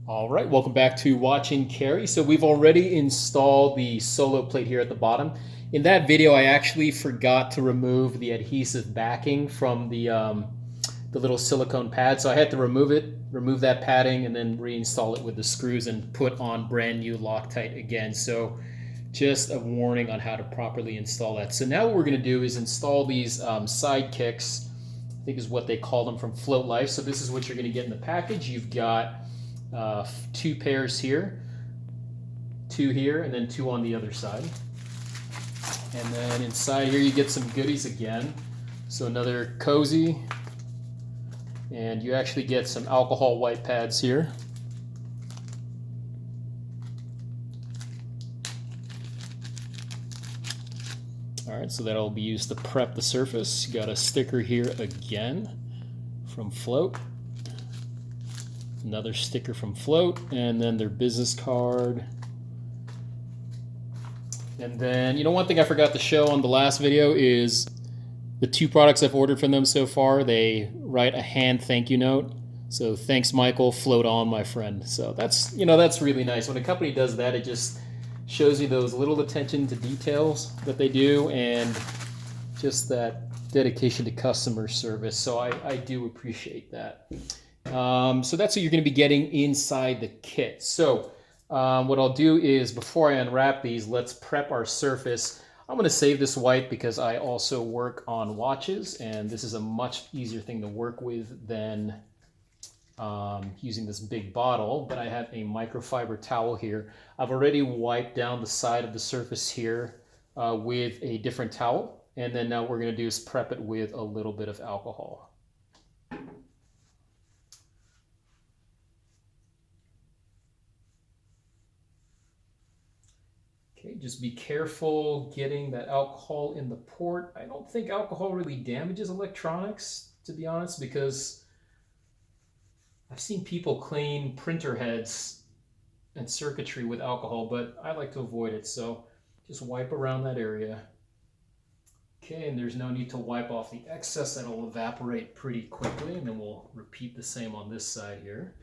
All right, welcome back to Watching Carry. So we've already installed the solo plate here at the bottom. In that video, I actually forgot to remove the adhesive backing from the little silicone pad. So I had to remove that padding, and then reinstall it with the screws and put on brand new Loctite again. So just a warning on how to properly install that. So now what we're gonna do is install these Sidekicks, I think is what they call them, from Float Life. So this is what you're gonna get in the package. You've got two pairs here, two here, and then two on the other side. And then inside here you get some goodies again. So another cozy, and you actually get some alcohol wipe pads here. All right, so that'll be used to prep the surface. You got a sticker here again from Float. Another sticker from Float, and then their business card. And then, one thing I forgot to show on the last video is the two products I've ordered from them so far. They write a hand thank you note. So thanks, Michael, float on, my friend. So that's really nice. When a company does that, it just shows you those little attention to details that they do, and just that dedication to customer service. So I do appreciate that. So that's what you're going to be getting inside the kit. So what I'll do is, before I unwrap these, let's prep our surface. I'm going to save this wipe because I also work on watches, and this is a much easier thing to work with than using this big bottle. But I have a microfiber towel here. I've already wiped down the side of the surface here with a different towel, and then now what we're going to do is prep it with a little bit of alcohol. Okay, just be careful getting that alcohol in the port. I don't think alcohol really damages electronics, to be honest, because I've seen people clean printer heads and circuitry with alcohol, but I like to avoid it, so just wipe around that area. Okay, and there's no need to wipe off the excess. That'll evaporate pretty quickly, and then we'll repeat the same on this side here.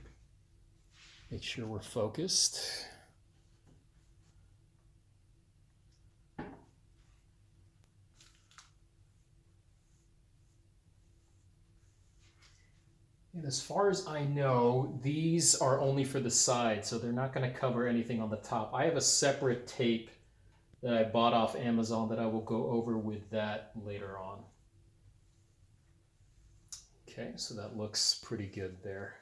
Make sure we're focused. And as far as I know, these are only for the side, so they're not going to cover anything on the top. I have a separate tape that I bought off Amazon that I will go over with that later on. Okay, so that looks pretty good there.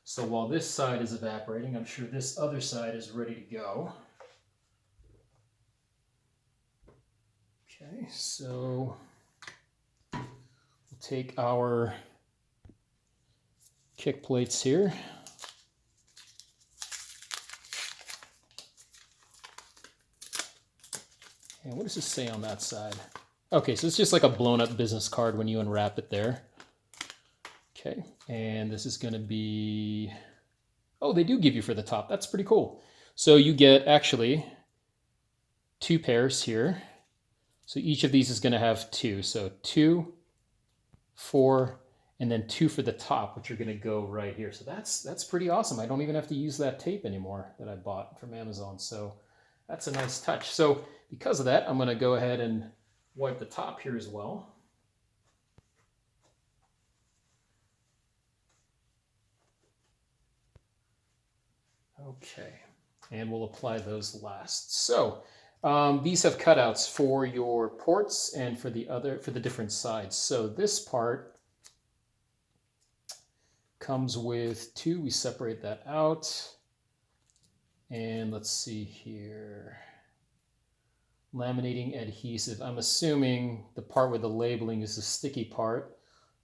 So while this side is evaporating, I'm sure this other side is ready to go. Okay, so we'll take our kick plates here. And what does this say on that side? Okay, so it's just like a blown up business card when you unwrap it there. Okay, and this is gonna be, oh, they do give you for the top. That's pretty cool. So you get actually two pairs here. So each of these is gonna have two. So 2, 4, and then 2 for the top, which are going to go right here. So that's pretty awesome. I don't even have to use that tape anymore that I bought from Amazon. So that's a nice touch. So because of that, I'm going to go ahead and wipe the top here as well. Okay, and we'll apply those last. So these have cutouts for your ports and for the different sides. So this part comes with 2. We separate that out. And let's see here. Laminating adhesive. I'm assuming the part with the labeling is the sticky part.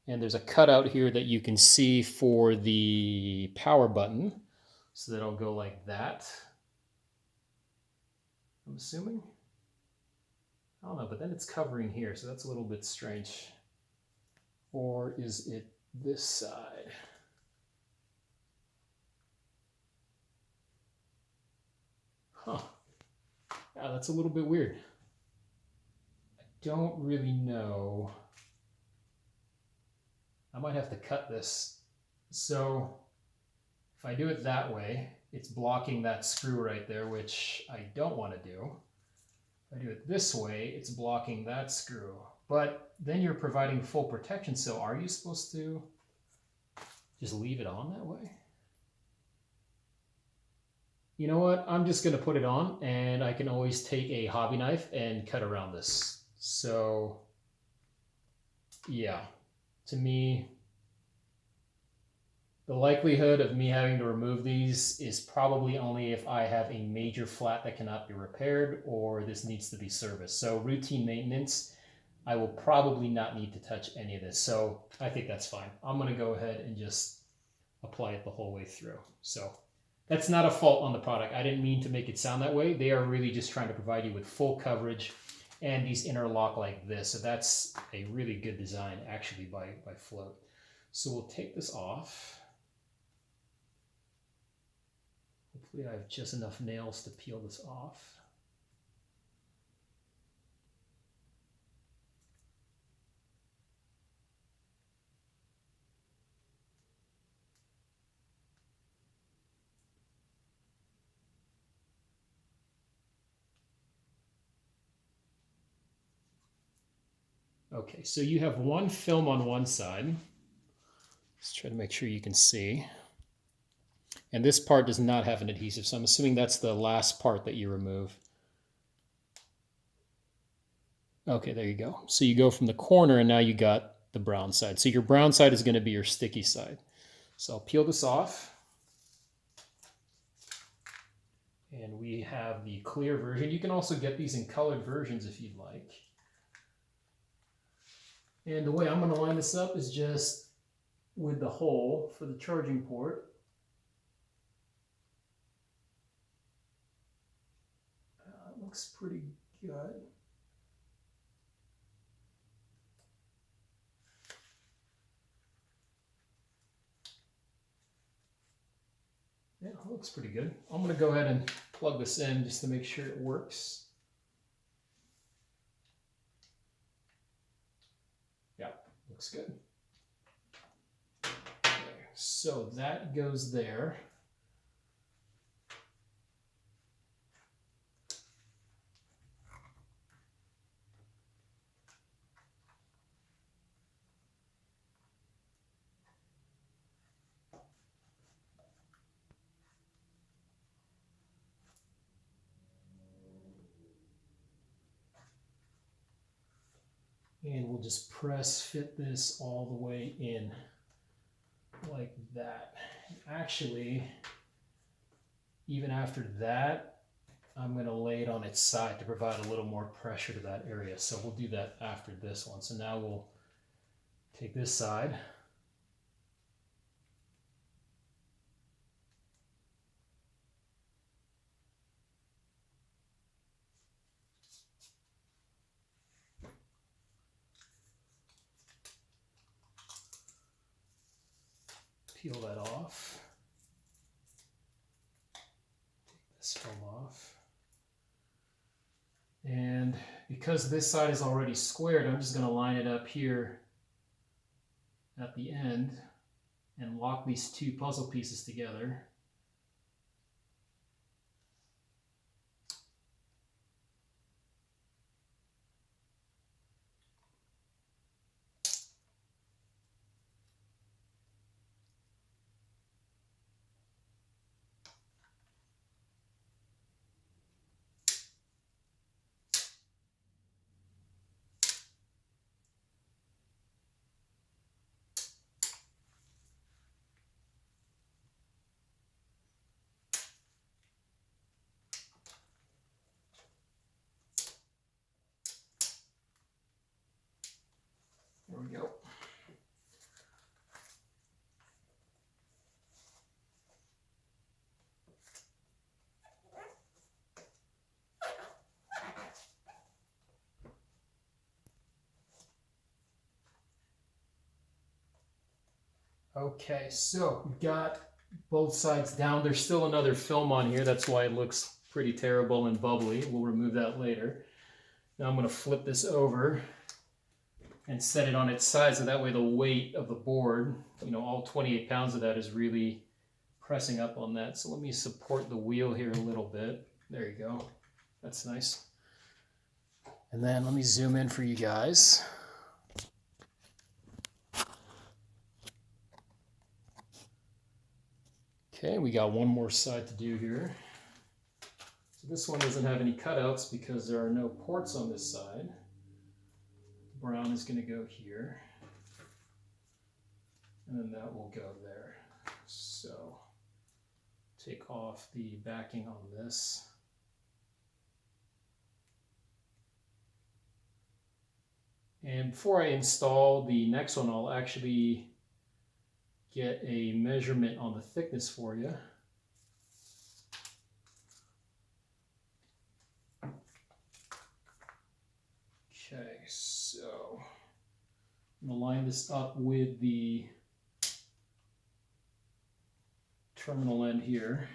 And there's a cutout here that you can see for the power button. So that'll go like that, I'm assuming. I don't know, but then it's covering here, so that's a little bit strange. Or is it this side? Huh. Yeah, that's a little bit weird. I don't really know. I might have to cut this. So If I do it that way, it's blocking that screw right there, which I don't want to do. If I do it this way, it's blocking that screw. But then you're providing full protection, so are you supposed to just leave it on that way? You know what? I'm just going to put it on, and I can always take a hobby knife and cut around this. So, yeah, to me, the likelihood of me having to remove these is probably only if I have a major flat that cannot be repaired or this needs to be serviced. So routine maintenance, I will probably not need to touch any of this. So I think that's fine. I'm going to go ahead and just apply it the whole way through. So that's not a fault on the product. I didn't mean to make it sound that way. They are really just trying to provide you with full coverage and these interlock like this. So that's a really good design actually by Float. So we'll take this off. Hopefully I have just enough nails to peel this off. Okay, so you have one film on one side. Let's try to make sure you can see. And this part does not have an adhesive, so I'm assuming that's the last part that you remove. Okay, there you go. So you go from the corner and now you got the brown side. So your brown side is going to be your sticky side. So I'll peel this off. And we have the clear version. You can also get these in colored versions if you'd like. And the way I'm going to line this up is just with the hole for the charging port. It looks pretty good. Yeah, it looks pretty good. I'm going to go ahead and plug this in just to make sure it works. Yeah, looks good. Okay, so that goes there. And we'll just press fit this all the way in like that. Actually, even after that, I'm going to lay it on its side to provide a little more pressure to that area. So we'll do that after this one. So now we'll take this side. Peel that off. Take this film off. And because this side is already squared, I'm just going to line it up here at the end and lock these two puzzle pieces together. There we go. Okay, so we've got both sides down. There's still another film on here. That's why it looks pretty terrible and bubbly. We'll remove that later. Now I'm going to flip this over and set it on its side so that way the weight of the board, you know, all 28 pounds of that is really pressing up on that. So let me support the wheel here a little bit. There you go. That's nice. And then let me zoom in for you guys. Okay, we got one more side to do here. So this one doesn't have any cutouts because there are no ports on this side. Brown is going to go here. And then that will go there. So take off the backing on this. And before I install the next one, I'll actually get a measurement on the thickness for you. Okay, so I'm going to line this up with the terminal end here.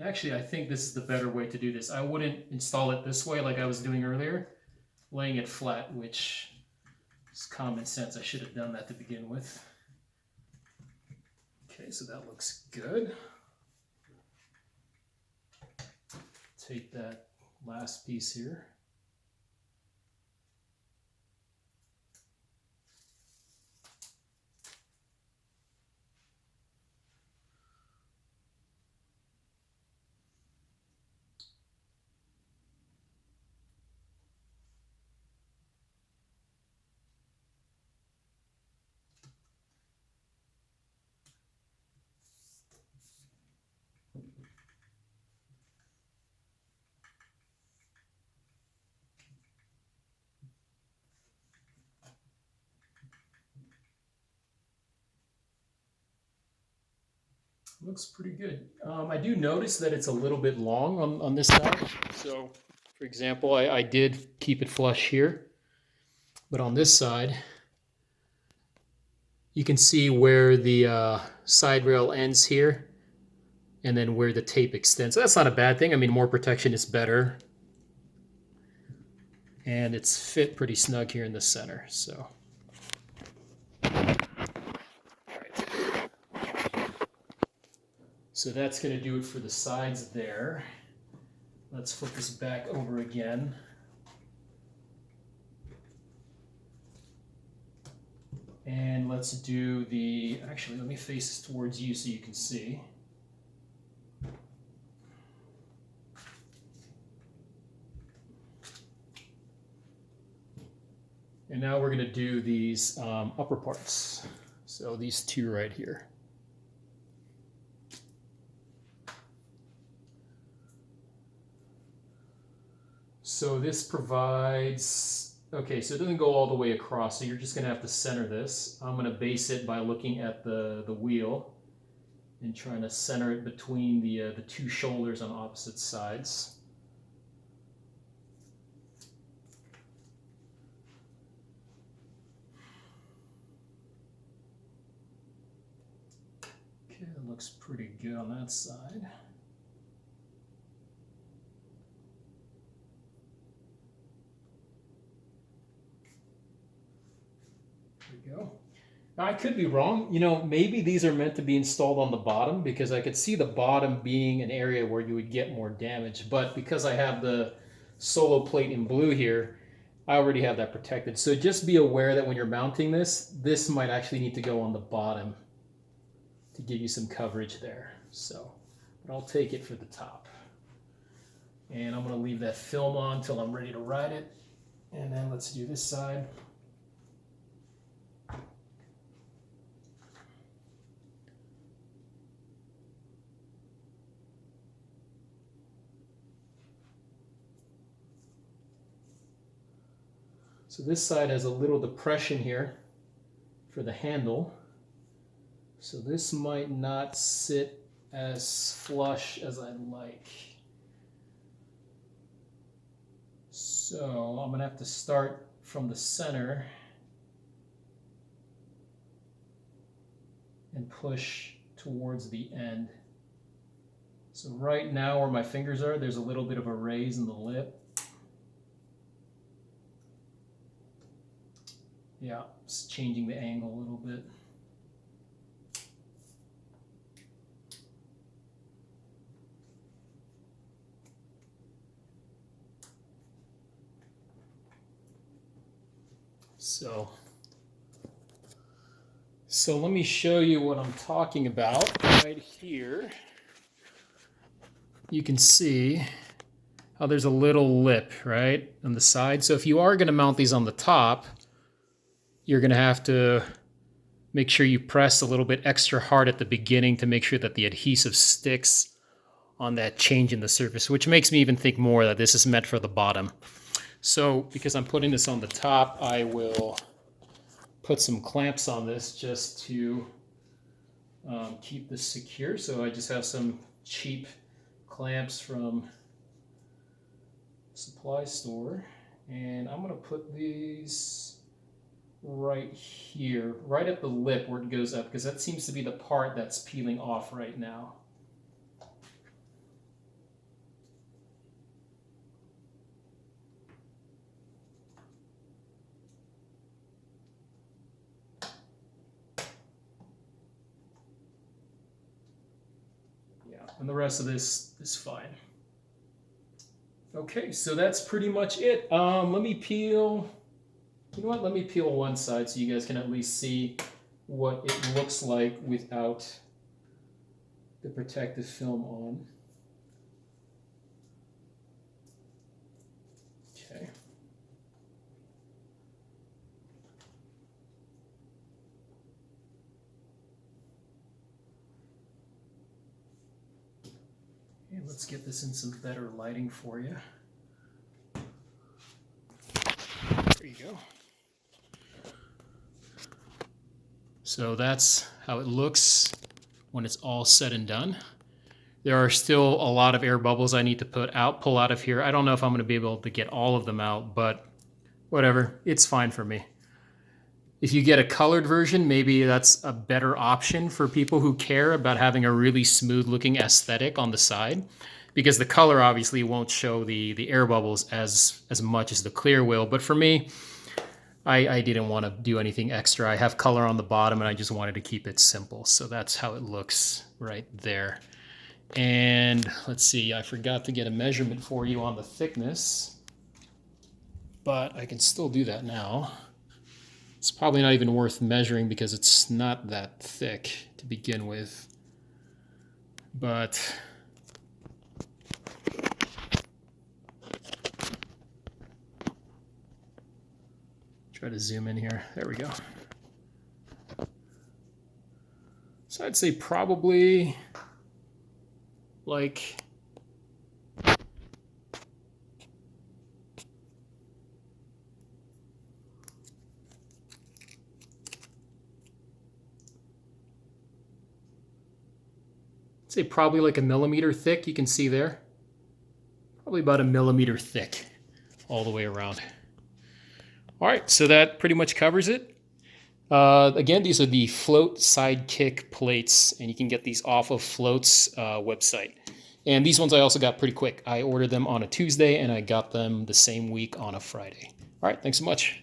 Actually, I think this is the better way to do this. I wouldn't install it this way like I was doing earlier, laying it flat, which is common sense. I should have done that to begin with. Okay, so that looks good. Take that last piece here. Looks pretty good. I do notice that it's a little bit long on this side. So, for example, I did keep it flush here. But on this side, you can see where the side rail ends here and then where the tape extends. So that's not a bad thing. I mean, more protection is better. And it's fit pretty snug here in the center. So. So that's going to do it for the sides there. Let's flip this back over again. And let's do the, actually let me face this towards you so you can see. And now we're going to do these upper parts. So these two right here. So this provides, okay, so it doesn't go all the way across, so you're just going to have to center this. I'm going to base it by looking at the wheel and trying to center it between the two shoulders on opposite sides. Okay, that looks pretty good on that side. There we go. Now, I could be wrong. You know, maybe these are meant to be installed on the bottom because I could see the bottom being an area where you would get more damage. But because I have the solo plate in blue here, I already have that protected. So just be aware that when you're mounting this, this might actually need to go on the bottom to give you some coverage there. So, but I'll take it for the top. And I'm going to leave that film on until I'm ready to ride it. And then let's do this side. So this side has a little depression here for the handle. So this might not sit as flush as I'd like. So I'm going to have to start from the center and push towards the end. So right now where my fingers are, there's a little bit of a raise in the lip. Yeah, just changing the angle a little bit. So let me show you what I'm talking about right here. You can see how there's a little lip, right, on the side. So if you are going to mount these on the top, you're going to have to make sure you press a little bit extra hard at the beginning to make sure that the adhesive sticks on that change in the surface, which makes me even think more that this is meant for the bottom. So because I'm putting this on the top, I will put some clamps on this just to keep this secure. So I just have some cheap clamps from supply store, and I'm going to put these right here, right at the lip where it goes up, because that seems to be the part that's peeling off right now. Yeah, and the rest of this is fine. Okay, so that's pretty much it. Let me peel, you know what, let me peel one side so you guys can at least see what it looks like without the protective film on. Okay. And let's get this in some better lighting for you. There you go. So that's how it looks when it's all said and done. There are still a lot of air bubbles I need to pull out of here. I don't know if I'm going to be able to get all of them out, but whatever, it's fine for me. If you get a colored version, maybe that's a better option for people who care about having a really smooth looking aesthetic on the side, because the color obviously won't show the air bubbles as much as the clear will. But for me, I didn't want to do anything extra. I have color on the bottom and I just wanted to keep it simple. So that's how it looks right there. And let's see, I forgot to get a measurement for you on the thickness, but I can still do that now. It's probably not even worth measuring because it's not that thick to begin with. But try to zoom in here. There we go. So I'd say probably like probably like a millimeter thick. You can see there, probably about a millimeter thick all the way around. All right, so that pretty much covers it. Again, these are the Float Sidekick plates, and you can get these off of Float's website. And these ones I also got pretty quick. I ordered them on a Tuesday, and I got them the same week on a Friday. All right, thanks so much.